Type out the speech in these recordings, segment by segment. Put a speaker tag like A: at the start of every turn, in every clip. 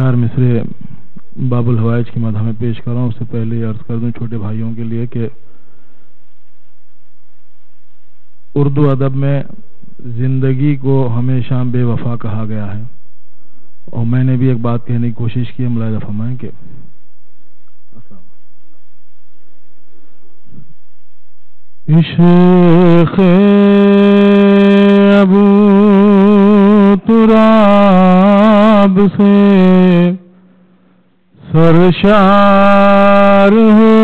A: چار مصرے باب الحوائج کی مدح میں پیش کر رہا ہوں. اس سے پہلے یہ عرض کر دوں چھوٹے بھائیوں کے لیے کہ اردو ادب میں زندگی کو ہمیشہ بے وفا کہا گیا ہے، اور میں نے بھی ایک بات کہنے کی کوشش کی ہے، ملاحظہ فرمائیں کہ عشق ابو تراب سے سرشار ہو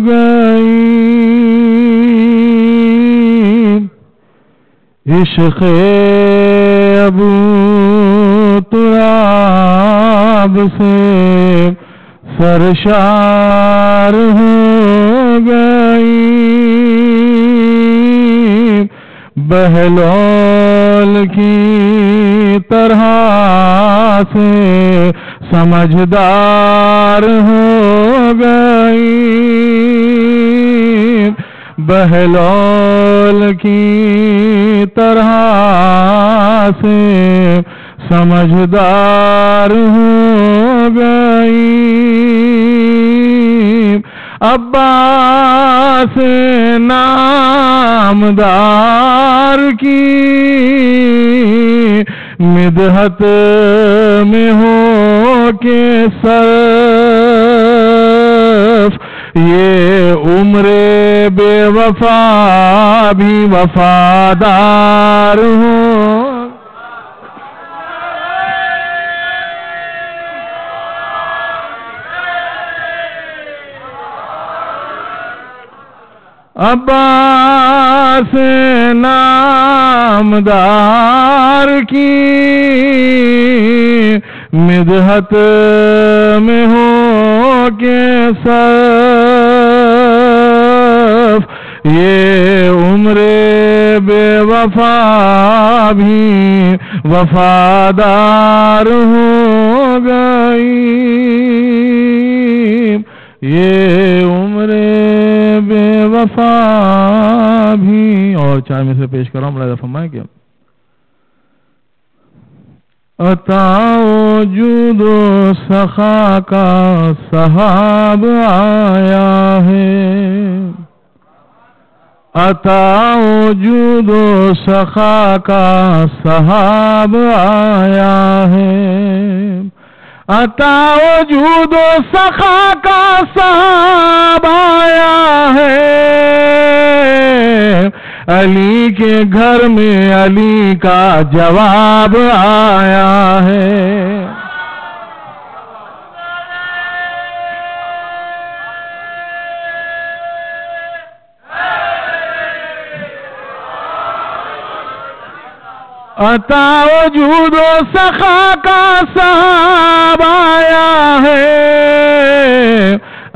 A: گئی، عشق ابو تراب سے سرشار ہو گئی، بہلول کی طرح سے سمجھدار ہو گئی، بہلول کی طرح سے سمجھدار ہو گئی، عباس نامدار کی مدحت میں ہو کے صرف، یہ عمر بے وفا بھی وفادار ہو، عباس نامدار کی مدحت میں ہو کے صرف، یہ عمر بے وفا بھی وفادار ہو گئی، یہ عمر بے وفا بھی. اور چار میں سے پیش کر رہا ہوں، ملاحظہ فرمائیں کہ عطا وجود و سخا کا صحاب آیا ہے، عطا وجود و سخا کا صحاب آیا ہے، عطا وجود و سخا کا صحاب آیا ہے، علی کے گھر میں علی کا جواب آیا ہے، عطا وجود و سخا کا صحاب آیا ہے،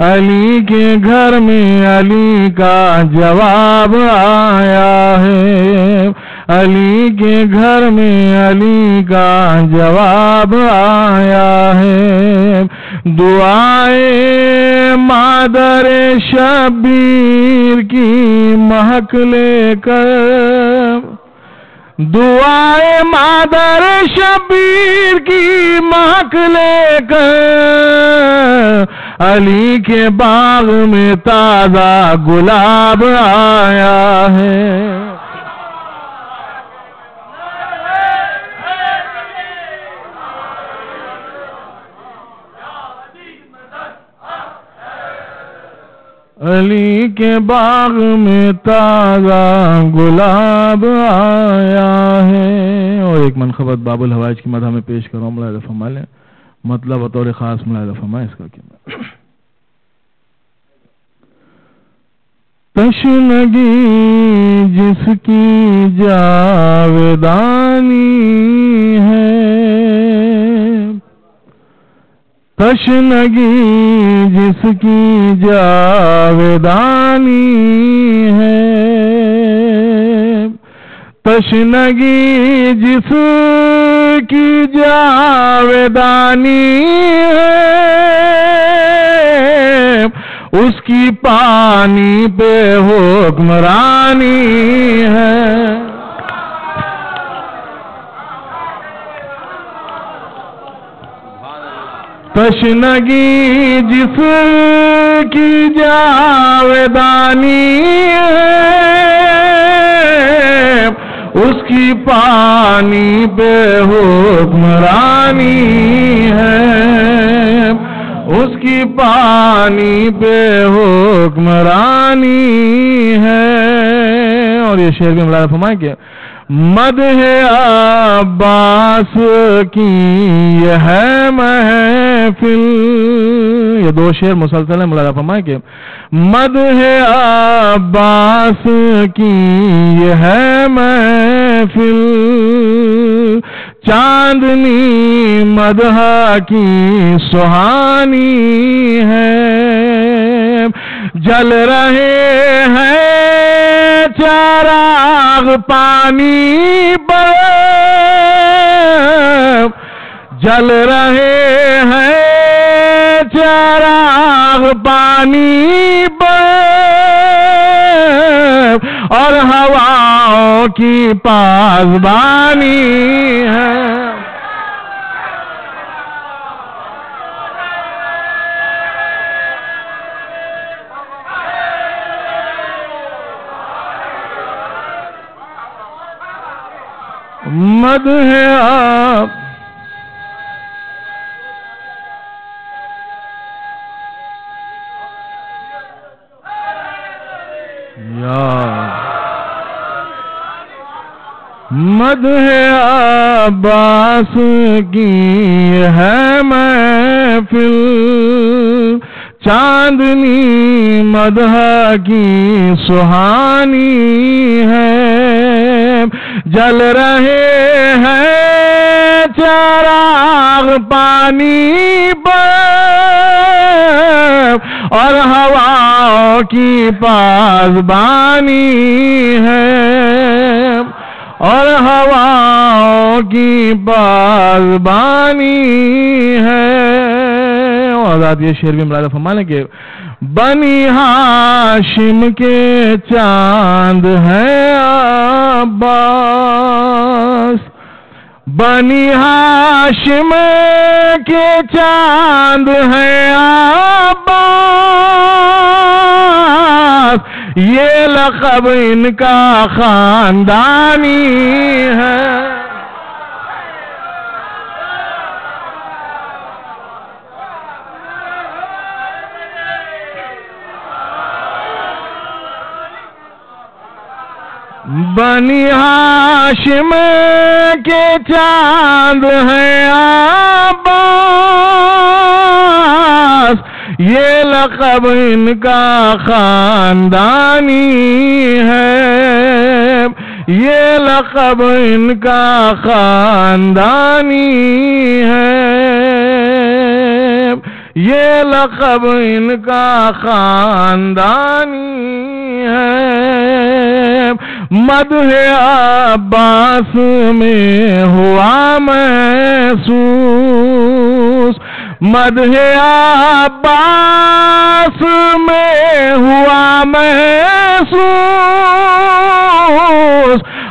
A: علی کے گھر میں علی کا جواب آیا ہے، علی کے گھر میں علی کا جواب آیا ہے، دعائے مادر شبیر کی مہک لے کر، دعائے مادر شبیر کی مہک لے کر، علی کے باغ میں تازہ گلاب آیا ہے، علی کے باغ میں تازہ گلاب آیا ہے. اور ایک منقبت باب الحوائج کی مدح میں پیش کر رہا ہوں، ملاحظہ فرما لیں، مطلب بطور خاص ملاحظہ فرمائیں اس کا کیا تشنگی جس کی جاودانی ہے، تشنگی جس کی جاودانی ہے، تشنگی جس کی جاودانی ہے، اس کی پانی پہ حکمرانی ہے. تشنگی جس کی جاودانی ہے اس کی پانی بے حکمرانی ہے اس کی پانی بے حکمرانی ہے اور یہ شعر بھی ملاحظہ فرمائیں کہ مدح عباس کی یہ ہے محفل یہ دو شعر مسلسل ہیں ملاحظہ فرمائیں کہ مدح عباس کی یہ ہے محفل چاندنی مدح کی سہانی ہے جل رہے ہیں چراغ پانی پر جل رہے ہیں چراغ پانی پر اور ہواؤں کی پاسبانی ہے مدح آپ مدح عباس کی ہے محفل چاندنی مدح کی سہانی ہے جل رہے ہیں چراغ پانی پر اور ہواؤں کی پاسبانی ہے اور ہواؤں کی پاسبانی ہے اور آزاد یہ شعر بھی ملاحظہ فرمانے کہ بنی ہاشم کے چاند ہے عباس بنی ہاشم کے چاند ہے عباس یہ لقب ان کا خاندانی ہے بنی ہاشم کے چاند ہے عباس یہ لقب ان کا خاندانی ہے یہ لقب ان کا خاندانی ہے یہ لقب ان کا خاندانی ہے مدح عباس میں ہوا محسوس مدح عباس میں ہوا محسوس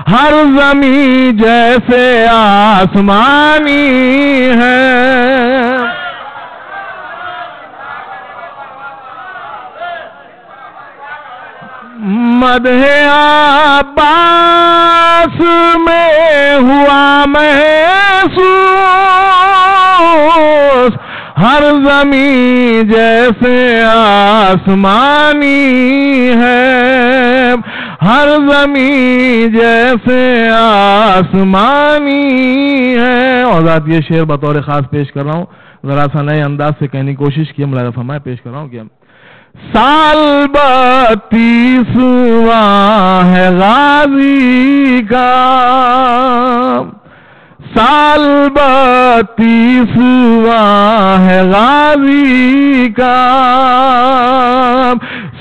A: ہر زمین جیسے آسمانی ہے مدح عباس میں ہوا محسوس ہر زمین جیسے آسمانی ہے ہر زمین جیسے آسمانی ہے اور ذات یہ شعر بطور خاص پیش کر رہا ہوں ذرا سا نئے انداز سے کہنے کی کوشش کی ملاحظہ فرمائے پیش کر رہا ہوں کہ سال 32واں ہے غازی کا سال 32واں ہے غازی کا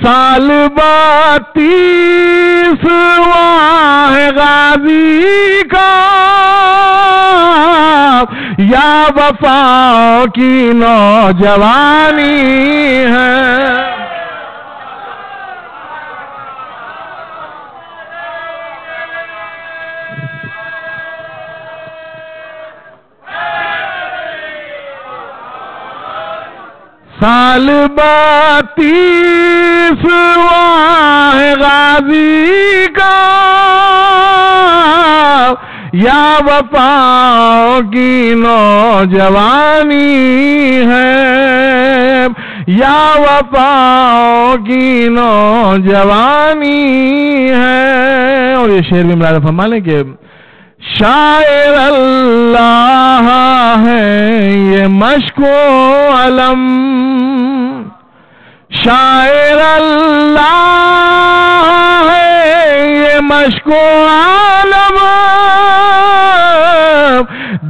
A: سال 32واں ہے غازی کا یا وفا کی نوجوانی ہے سال 32واں ہے غازی کا، یا وفا کی نوجوانی ہے، یا وفا کی نوجوانی ہے۔ اور یہ شعر بھی ملاحظہ فرما لیں کہ شاعر اللہ ہے یہ مشک و علم، شاعر اللہ ہے یہ مشک و علم،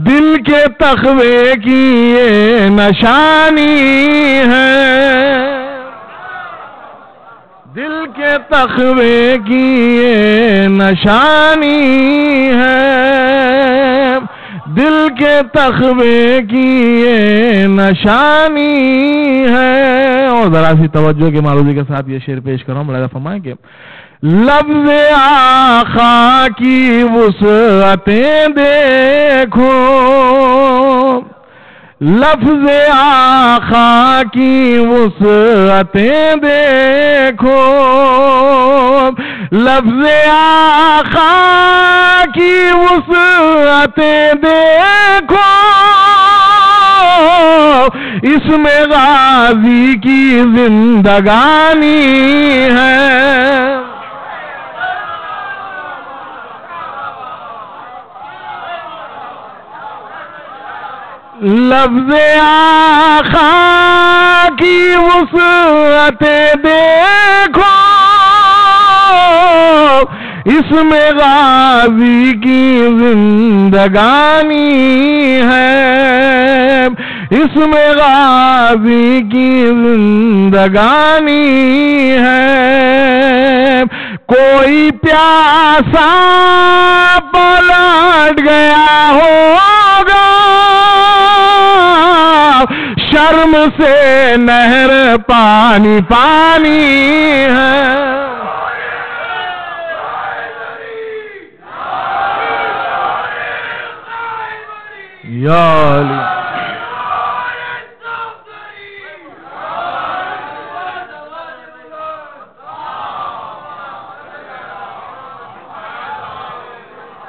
A: دل کے تخوے کی یہ نشانی ہے، دل کے تخوے کی یہ نشانی ہے، دل کے تخوے کی یہ نشانی ہے۔ اور ذرا سی توجہ کے معروضی کے ساتھ یہ شعر پیش کر رہا ہوں، ملاحظہ فرمائیں کہ لفظ آقا کی وسعتیں دیکھو، لفظ آقا کی وسعتیں دیکھو، لفظ آقا کی وسعتیں دیکھو، اس میں غازی کی زندگانی ہے، لفظ آقا کی وسعتیں دیکھو، اس میں غازی کی زندگانی ہے، اس میں غازی کی زندگانی ہے۔ کوئی پیاسا پلٹ گیا ہوگا، شرم سے نہر پانی پانی ہے، یا علی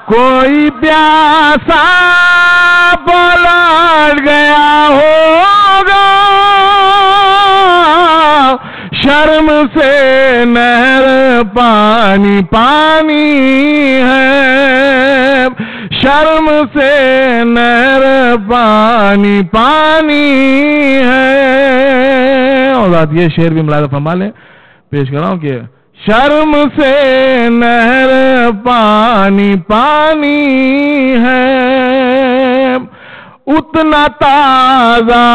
A: کوئی پیاسا پلٹ گیا ہوگا، شرم سے نہر پانی پانی ہے، شرم سے نہر پانی پانی ہے۔ اور بات یہ شعر بھی ملاحظہ فرما لیں، پیش کر رہا ہوں کہ شرم سے نہر پانی پانی ہے، اتنا تازہ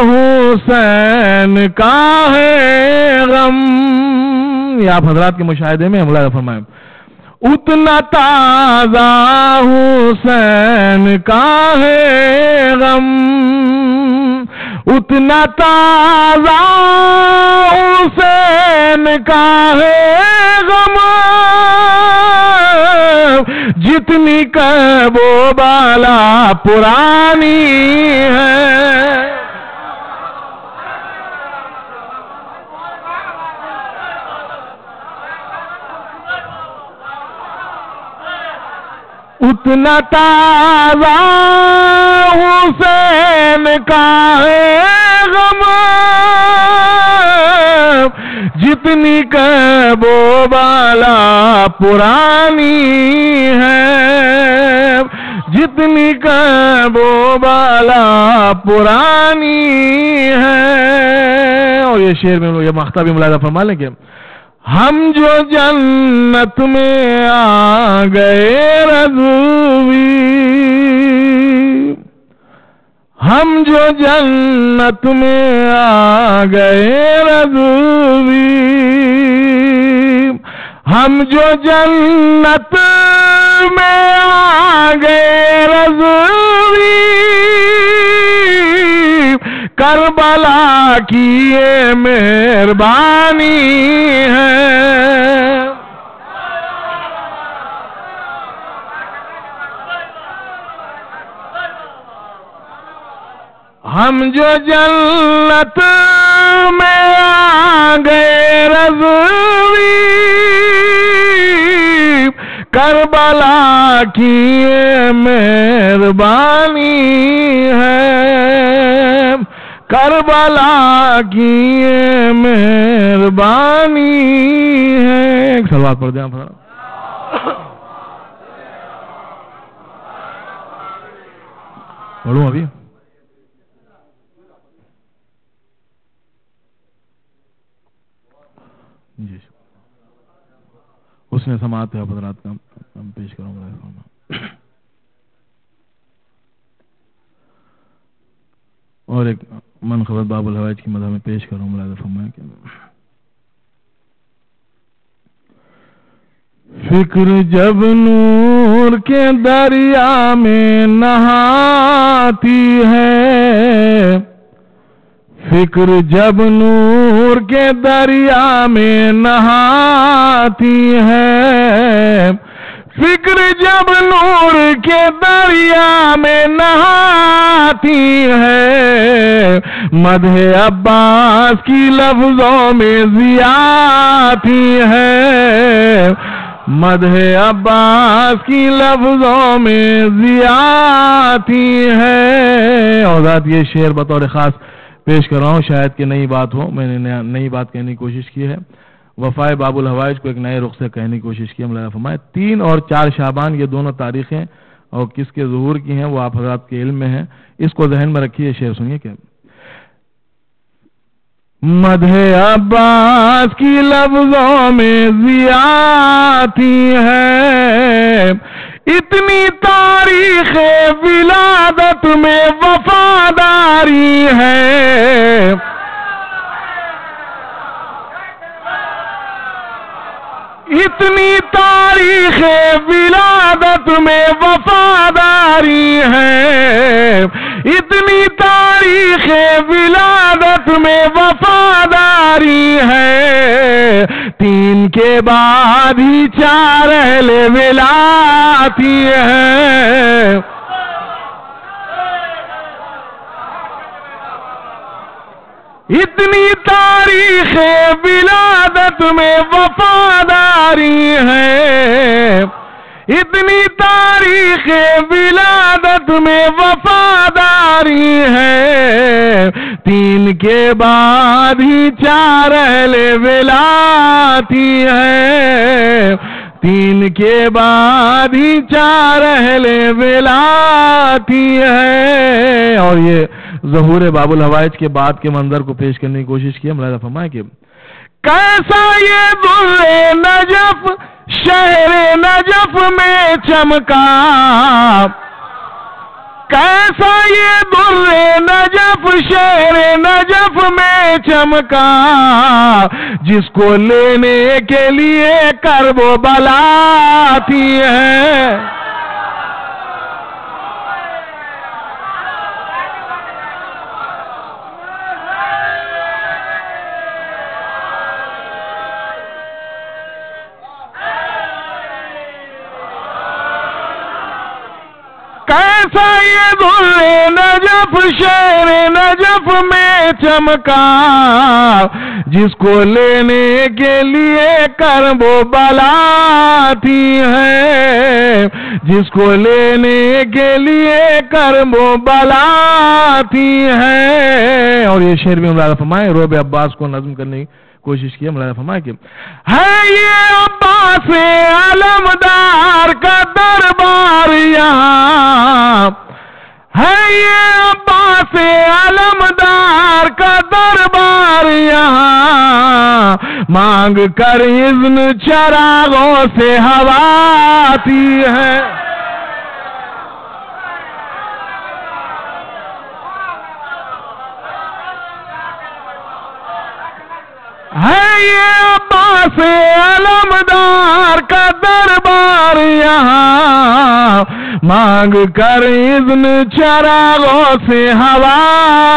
A: حسین کا ہے غم، یہ آپ حضرات کے مشاہدے میں ملاحظہ فرمائیں، اتنا تازہ حسین کا ہے غم، اتنا تازہ حسین کا ہے غم، جتنی کب و بالا پرانی ہے، اتنا تازہ حسین کا ہے غم، جتنی کب و بالا پرانی ہے، جتنی کب و بالا پرانی ہے۔ اور یہ شعر میں یہ مقطع بھی ملاحظہ فرما لیں کہ ہم جو جنت میں آ گئے رضوی، ہم جو جنت میں آ گئے رضوی، ہم جو جنت میں آ گئے رضوی، کربلا کی یہ مہربانی ہے، ہم جو جنت میں آ گئے رضوی کربلا کی یہ مہربانی ہے کربلا کی یہ مہربانی ہے ایک صلوات پڑھ دیں آپ پڑھوں ابھی جی اس نے سماعت ہے حضرات کا ہم پیش کروں گا اور ایک منقبت باب الحوائج کی مدح میں پیش کروں ملاحظہ فرمائیں کہ فکر جب نور کے دریا میں نہاتی ہے فکر جب نور کے دریا میں نہاتی ہے فکر جب نور کے دریا میں نہاتی ہے مدح عباس کی لفظوں میں زیادتی ہے مدح عباس کی لفظوں میں زیادتی ہے اور ذات یہ شعر بطور خاص پیش کر رہا ہوں شاید کہ نئی بات ہو میں نے نئی بات کہنے کی کوشش کی ہے وفائے باب الحوائج کو ایک نئے رخ سے کہنے کی کوشش کی مولانا فرمائے 3 اور 4 شعبان یہ دونوں تاریخیں اور کس کے ظہور کی ہیں وہ آپ حضرات کے علم میں ہیں اس کو ذہن میں رکھیے شعر سنیے کہ مدح عباس کی لفظوں میں زیادتی ہے اتنی تاریخ ولادت میں وفاداری ہے اتنی تاریخ ولادت میں وفاداری ہے اتنی تاریخ ولادت میں وفاداری ہے 3 کے بعد ہی 4 اہل ولایتی ہے اتنی تاریخ ولادت میں وفاداری ہے اتنی تاریخ ولادت میں وفاداری ہے 3 کے بعد ہی 4 اہل ولایتی ہے 3 کے بعد ہی 4 اہل ولایتی ہے اور یہ ظہور باب الحوائج کے بعد کے منظر کو پیش کرنے کی کوشش کی ملاحظہ فرمائیں کہ کیسا یہ در نجف شہر نجف میں چمکا کیسا یہ در نجف شہر نجف میں چمکا جس کو لینے کے لیے کرب و بلا آتی ہے کیسا یہ در نجف شہر نجف میں چمکا جس کو لینے کے لیے کرب و بلا آتی ہے جس کو لینے کے لیے کرب و بلا آتی ہے اور یہ شعر بھی ملاحظہ فرمائیں روب عباس کو نظم کرنے کی کوشش کی ملاحظہ فرمائیں کہ ہے یہ عباس علمدار کا دربار یہاں ہے یہ عباس علمدار کا دربار یہاں مانگ کر اذن چراغوں سے ہوا آتی ہے یہ عباس علمدار کا دربار یہاں مانگ کر اذن چراغوں سے ہوا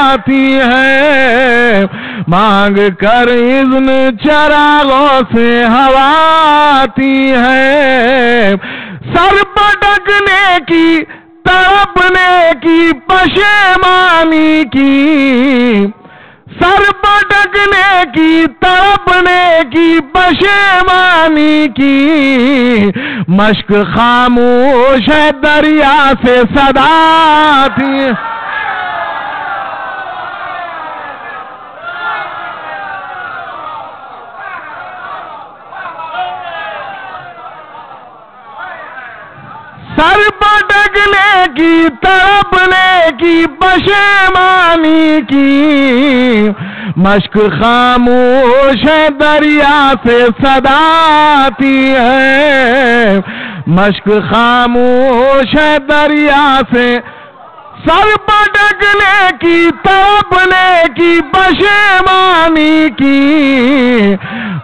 A: آتی ہے مانگ کر اذن چراغوں سے ہوا آتی ہے سر پٹکنے کی تڑپنے کی پشیمانی کی سر پٹکنے کی تڑپنے کی پشیمانی کی مشق خاموش ہے دریا سے صدا آتی سر پٹکنے کی تڑپنے کی پشیمانی کی مشق خاموش ہے دریا سے صدا آتی ہے مشق خاموش ہے دریا سے سر پٹکنے کی تڑپنے کی پشیمانی کی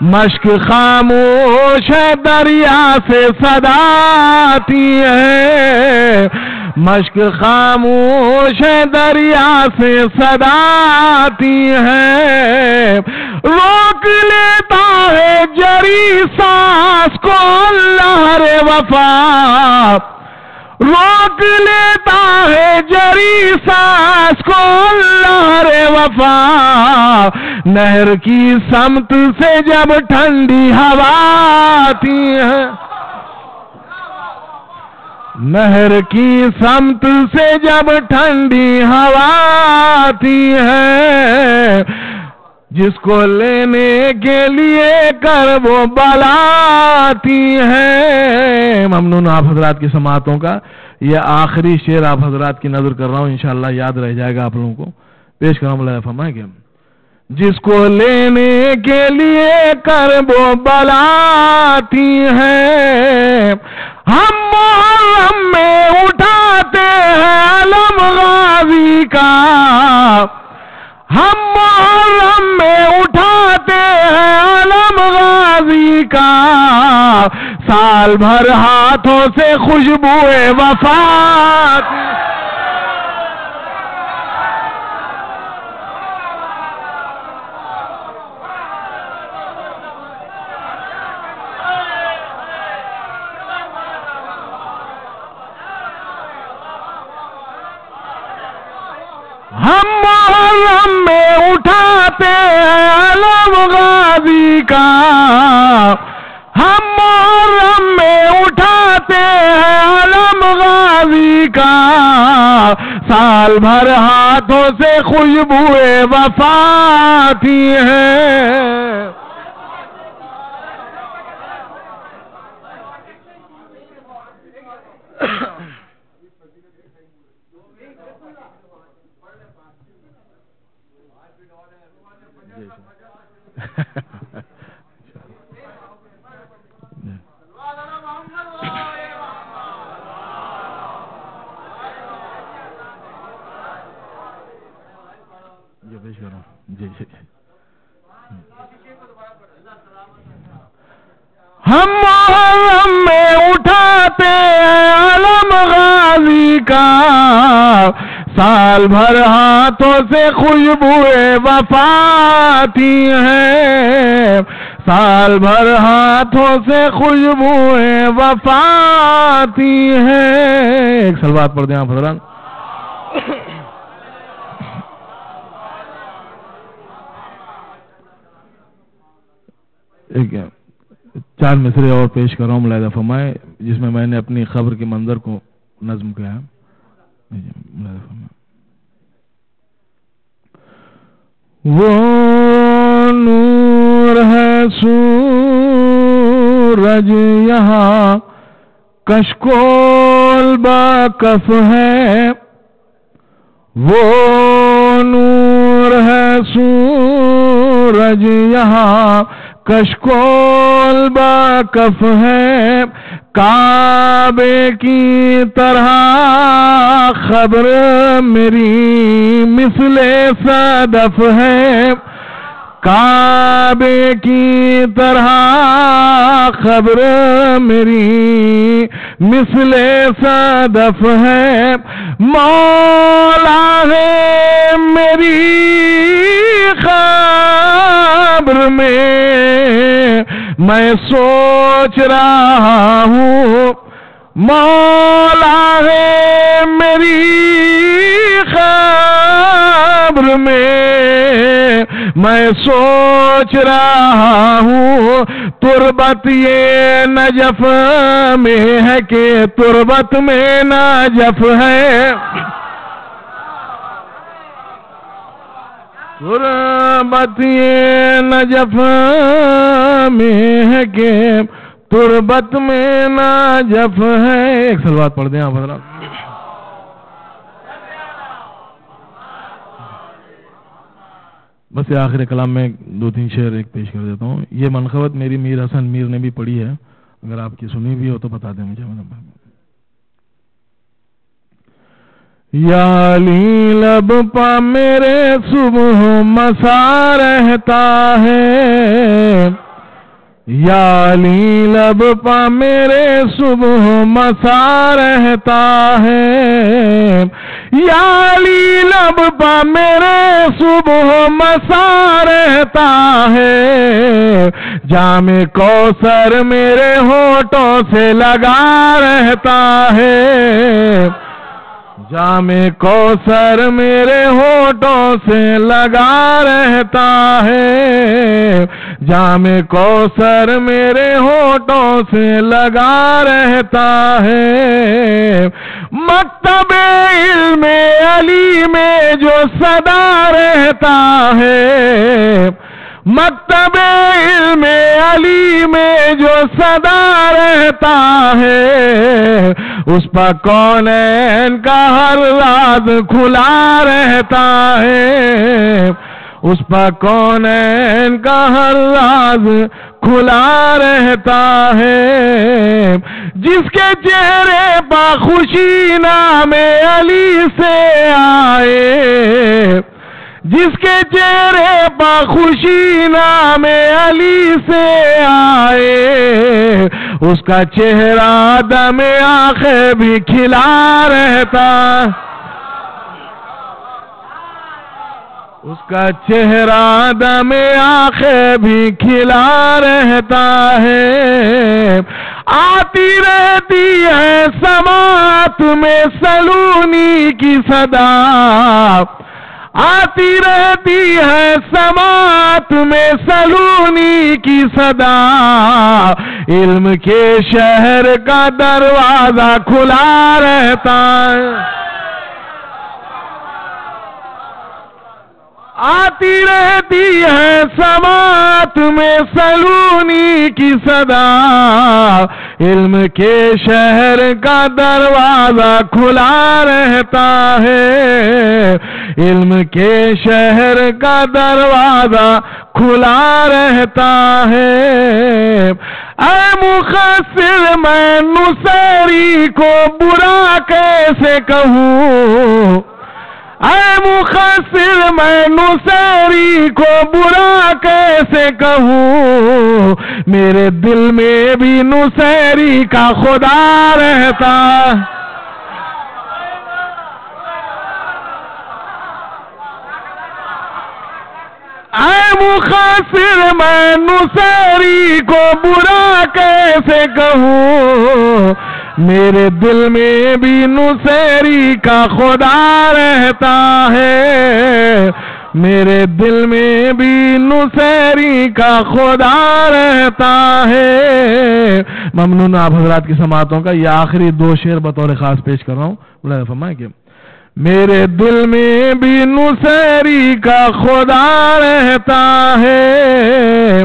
A: مشق خاموش ہے دریا سے صدا آتی ہے مشق خاموش ہے دریا سے صدا آتی ہے روک لیتا ہے جری سانس کو لہر وفا روک لیتا ہے جری سانس کو لہر وفا نہر کی سمت سے جب ٹھنڈی ہوا آتی ہے نہر کی سمت سے جب ٹھنڈی ہوا آتی ہے جس کو لینے کے لیے کر وہ بلاتی ہے ممنون آپ حضرات کی سماعتوں کا یہ آخری شعر آپ حضرات کی نظر کر رہا ہوں انشاءاللہ یاد رہ جائے گا آپ لوگوں کو پیش کروں مولانا فرمائیں کہ جس کو لینے کے لیے کر وہ بلاتی ہے ہم محرم میں اٹھاتے ہیں علم غازی کا ہم محرم میں اٹھاتے ہیں علم غازی کا سال بھر ہاتھوں سے خوشبوئے وفات ہم محرم میں اٹھاتے ہیں علم غازی کا ہم محرم میں اٹھاتے ہیں علم غازی کا سال بھر ہاتھوں سے خوشبوئے وفا آتی ہے ہم محرم میں اٹھاتے ہیں علم غازی کا سال بھر ہاتھوں سے خوشبوئے وفا آتی ہے سال بھر ہاتھوں سے خوشبوئے وفا آتی ہے ایک سلوات پڑھ دیں آپ حضرات ایک 4 مصرے اور پیش کر رہا ہوں ملاحظہ فرمائے جس میں میں نے اپنی خبر کے منظر کو نظم کیا ہے وہ نور ہے سورج یہاں کشکول باکف ہے وہ نور ہے سورج یہاں کشکول باکف ہے کعبے کی طرح خبر میری مثل صدف ہے کعبے کی طرح خبر میری مثل صدف ہے مولا ہے میری خبر میں میں سوچ رہا ہوں مولا ہے میری خبر قبر میں میں سوچ رہا ہوں تربت یہ نجف میں ہے کہ تربت میں نجف ہے، تربت یہ نجف میں ہے کہ تربت میں نجف ہے۔ ایک صلوات پڑھ دیں آپ حضرات۔ بس یہ آخر کلام میں 2-3 شعر ایک پیش کر دیتا ہوں۔ یہ منقبت میری میر حسن میر نے بھی پڑھی ہے، اگر آپ کی سنی بھی ہو تو بتا دیں مجھے۔ یا علی لب پا میرے صبح مسا رہتا ہے، یا علی لب پا میرے صبح مسا رہتا ہے، یا علی لب پا میرے صبح مسا رہتا ہے، جام کوثر میرے ہونٹوں سے لگا رہتا ہے، جام کوثر میرے ہونٹوں سے لگا رہتا ہے، جام کوثر میرے ہونٹوں سے لگا رہتا ہے، مکتب علم علی میں جو صدا رہتا ہے، مکتب علم علی میں جو صدا رہتا ہے، اس پر کونین کا ہر راز کھلا رہتا ہے، اس پر کونین کا ہر راز کھلا رہتا ہے، جس کے چہرے پر خوشی نام علی سے آئے، جس کے چہرے پر خوشی نام علی سے آئے، اس کا چہرہ دم آنکھیں بھی کھلا رہتا، اس کا چہرہ دم آنکھیں بھی کھلا رہتا ہے، آتی رہتی ہے سماعت میں سلونی کی صدا، آتی رہتی ہے سماعت میں سلونی کی صدا، علم کے شہر کا دروازہ کھلا رہتا ہے، آتی رہتی ہے سماعت میں سلونی کی صدا، علم کے شہر کا دروازہ کھلا رہتا ہے، علم کے شہر کا دروازہ کھلا رہتا ہے، اے مقصر میں نصیری کو برا کیسے کہوں، اے مقصر میں نصیری کو برا کیسے کہوں، میرے دل میں بھی نصیری کا خدا رہتا، اے مقصر میں نصیری کو برا کیسے کہوں، میرے دل میں بھی نصیری کا خدا رہتا ہے، میرے دل میں بھی نصیری کا خدا رہتا ہے۔ ممنون آپ حضرات کی سماعتوں کا۔ یہ آخری 2 شعر بطور خاص پیش کر رہا ہوں، بلا فرمائیں کہ میرے دل میں بھی نصیری کا خدا رہتا ہے،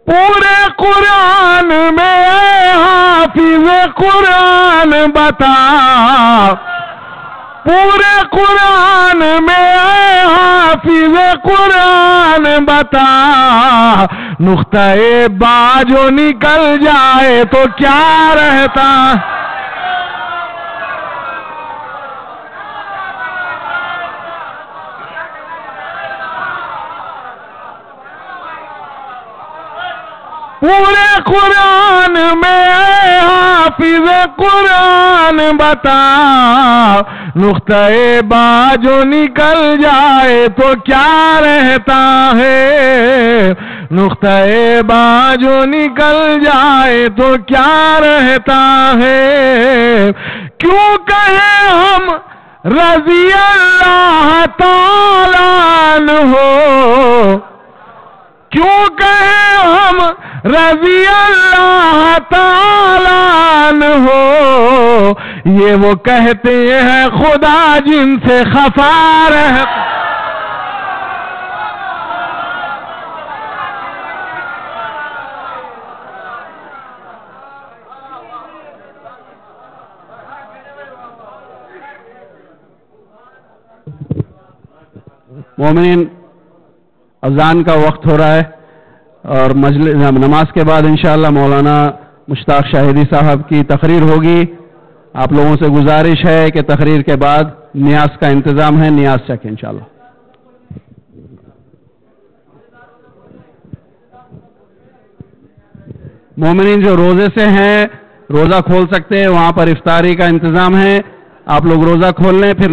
A: پورے قرآن میں اے حافظ قرآن بتا، پورے قرآن میں اے حافظ قرآن بتا، نقطہ با جو نکل جائے تو کیا رہتا، پورے قرآن میں اے حافظ قرآن بتا، نقطہ با جو نکل جائے تو کیا رہتا ہے، نقطہ با جو نکل جائے تو کیا رہتا ہے، کیوں کہیں ہم رضی اللہ تعالیٰ عنہ، کیوں کہیں ہم رضی اللہ تعالیٰ عنہ، یہ وہ کہتے ہیں خدا جن سے خفا رہتا.
B: مومنین، اذان کا وقت ہو رہا ہے اور نماز کے بعد انشاءاللہ مولانا مشتاق شاہدی صاحب کی تقریر ہوگی. آپ لوگوں سے گزارش ہے کہ تقریر کے بعد نیاز کا انتظام ہے، نیاز چکیں انشاءاللہ. مومنین جو روزے سے ہیں روزہ کھول سکتے ہیں، وہاں پر افطاری کا انتظام ہے، آپ لوگ روزہ کھول لیں. پھر